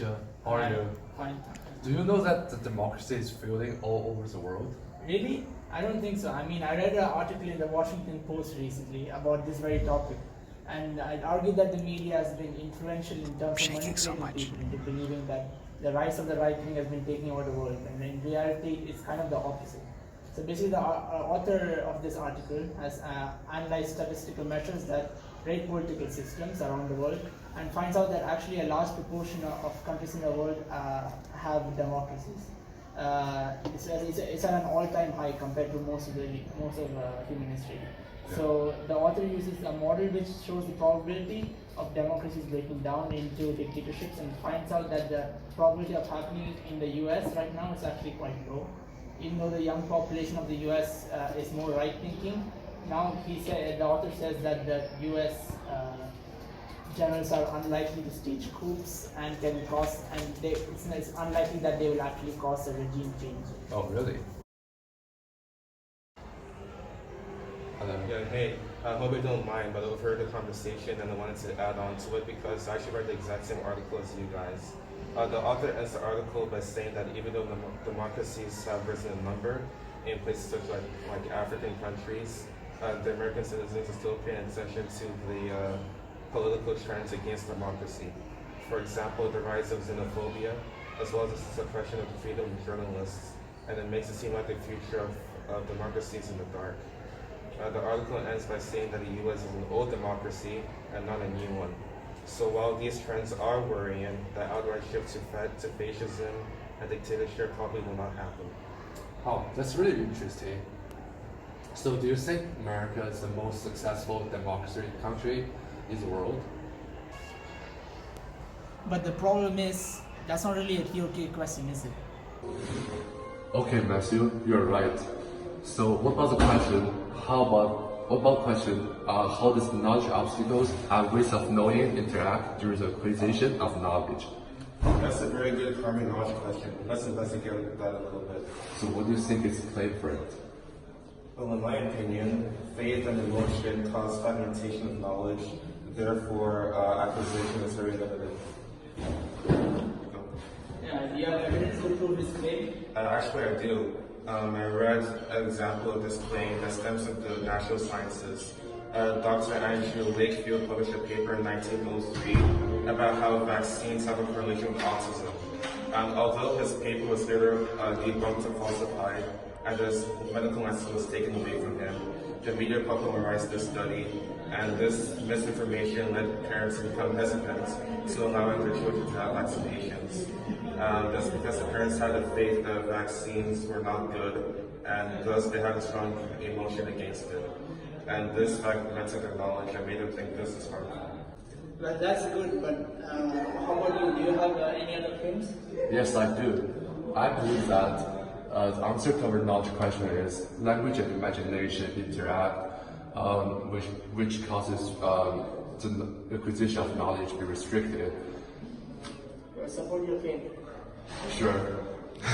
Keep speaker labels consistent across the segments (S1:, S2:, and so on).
S1: Sure. How are you?
S2: Fine.
S1: Do you know that the democracy is failing all over the world?
S2: Really? I don't think so. I mean, I read an article in the Washington Post recently about this very topic, and I'd argue that the media has been influential in terms of manipulating people into believing that the rise of the right wing has been taking over the world, and in reality, it's kind of the opposite. So basically, the author of this article has analyzed statistical measures that rate political systems around the world, and finds out that actually a large proportion of countries in the world have democracies. It's at an all-time high compared to most of human history. So the author uses a model which shows the probability of democracies breaking down into dictatorships, and finds out that the probability of happening in the US right now is actually quite low. Even though the young population of the US is more right-thinking, now the author says that the US generals are unlikely to stage coups and it's unlikely that they will actually cause a regime change.
S1: Oh, really? Hello.
S3: Yeah, hey, I hope you don't mind, but I overheard the conversation and I wanted to add on to it because I actually read the exact same article as you guys. The author ends the article by saying that even though democracies have risen in number in places such like African countries, the American citizens are still paying attention to the political trends against democracy. For example, the rise of xenophobia, as well as the suppression of the freedom of journalists, and it makes it seem like the future of democracy is in the dark. The article ends by saying that the US is an old democracy and not a new one. So while these trends are worrying, the outright shift to fascism and dictatorship probably will not happen.
S1: Oh, that's really interesting. So do you think America is the most successful democracy country in the world?
S2: But the problem is, that's not really a theoretical question, is it?
S1: Okay, Matthew, you're right. So what about the question, how does knowledge obstacles and ways of knowing interact during the acquisition of knowledge?
S3: That's a very good primary knowledge question. Let's investigate that a little bit.
S1: So what do you think is played for it?
S3: Well, in my opinion, faith and emotion cause fragmentation of knowledge. Therefore, acquisition is very limited.
S2: Yeah, do you have evidence to prove this claim?
S3: Actually, I do. I read an example of this claim that stems from the natural sciences. Dr. Andrew Wakefield published a paper in 1903 about how vaccines have a correlation with autism. Although his paper was later debunked and falsified, and his medical license was taken away from him, the media popularized this study, and this misinformation led parents to become hesitant to allowing their children to have vaccinations. That's because the parents had a faith that vaccines were not good, and thus they had a strong emotion against it. And this fragmented their knowledge and made them think this is harmful.
S2: Well, that's good, but how about you? Do you have any other claims?
S1: Yes, I do. I believe that the answer to our knowledge question is language and imagination interact, which causes the acquisition of knowledge to be restricted.
S2: Support your claim.
S1: Sure.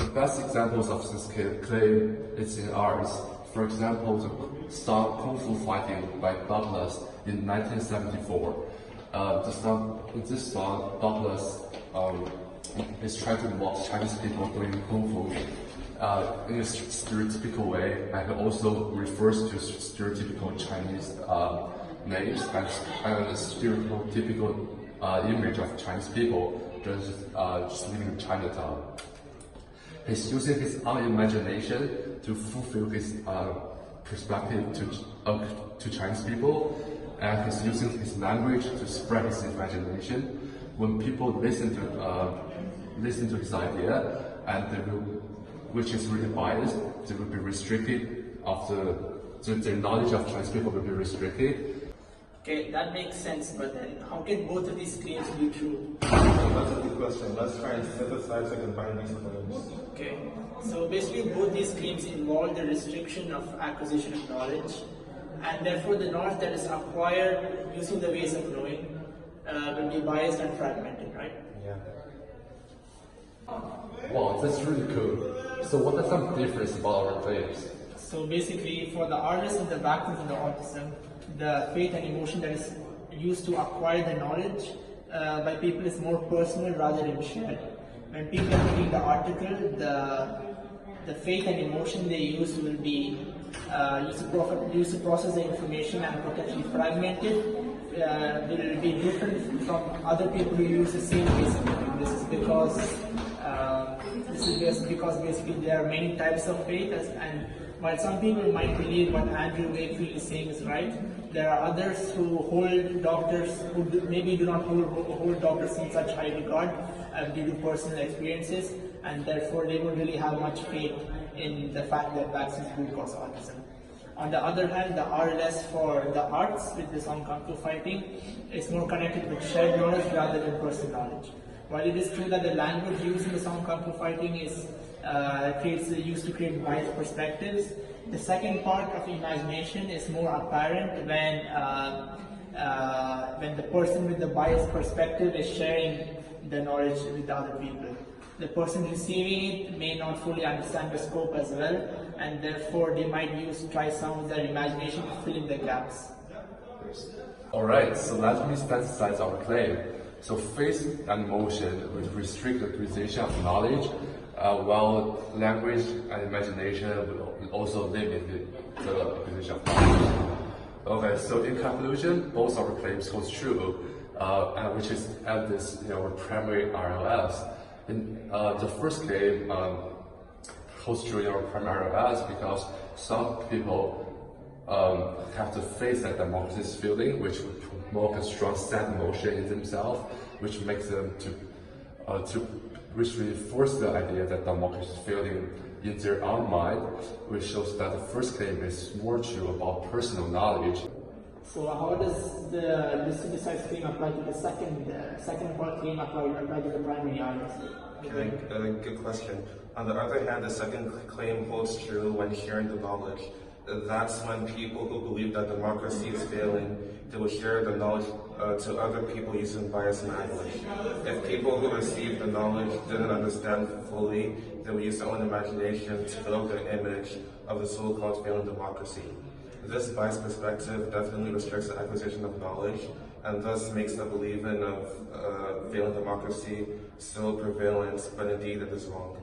S1: The best examples of this claim is in arts. For example, the song Kung Fu Fighting by Douglas in 1974. In this song, Douglas is trying to mock Chinese people doing Kung Fu in a stereotypical way, and also refers to stereotypical Chinese names and a stereotypical image of Chinese people just living in Chinatown. He's using his own imagination to fulfill his perspective to Chinese people, and he's using his language to spread his imagination. When people listen to his idea, and which is really biased, they will be restricted their knowledge of Chinese people will be restricted.
S2: Okay, that makes sense, but then how can both of these claims be true?
S3: That's a good question. Let's try and synthesize and combine these claims.
S2: Okay, so basically both these claims involve the restriction of acquisition of knowledge, and therefore the knowledge that is acquired using the ways of knowing will be biased and fragmented, right?
S3: Yeah.
S1: Wow, that's really cool. So what are some difference about our claims?
S2: So basically, for the artist and the vacuum from the autism, the faith and emotion that is used to acquire the knowledge by people is more personal rather than shared. When people are reading the article, the faith and emotion they use will be used to process the information and potentially fragmented, will be different from other people who use the same basic faith. This is because basically there are many types of faith, and while some people might believe what Andrew Wakefield is saying is right, there are others who hold doctors who maybe do not hold doctors in such high regard due to personal experiences, and therefore they don't really have much faith in the fact that vaccines do cause autism. On the other hand, the R less for the arts with the Song Kung Fu fighting is more connected with shared knowledge rather than personal knowledge. While it is true that the language used in the Song Kung Fu fighting is used to create biased perspectives, the second part of imagination is more apparent when the person with the biased perspective is sharing the knowledge with other people. The person receiving it may not fully understand the scope as well, and therefore they might try some of their imagination to fill in the gaps.
S1: Alright, so let me synthesize our claim. So faith and emotion would restrict the utilization of knowledge, while language and imagination will also limit the acquisition of knowledge. Okay, so in conclusion, both our claims hold true, and which is evidence in our primary RLS. The first claim holds true in our primary RLS because some people have the faith that democracy is feeling, which would promote a strong sad emotion in themselves, which makes them which reinforce the idea that democracy is feeling in their own mind, which shows that the first claim is more true about personal knowledge.
S2: So how does the synthesized claim apply to the second part claim apply to the primary RLS?
S3: Good question. On the other hand, the second claim holds true when sharing the knowledge. That's when people who believe that democracy is failing, they will share the knowledge to other people using bias language. If people who receive the knowledge didn't understand fully, they will use their own imagination to build their image of the so-called failing democracy. This biased perspective definitely restricts the acquisition of knowledge, and thus makes the believing of failing democracy still prevalent, but indeed it is wrong.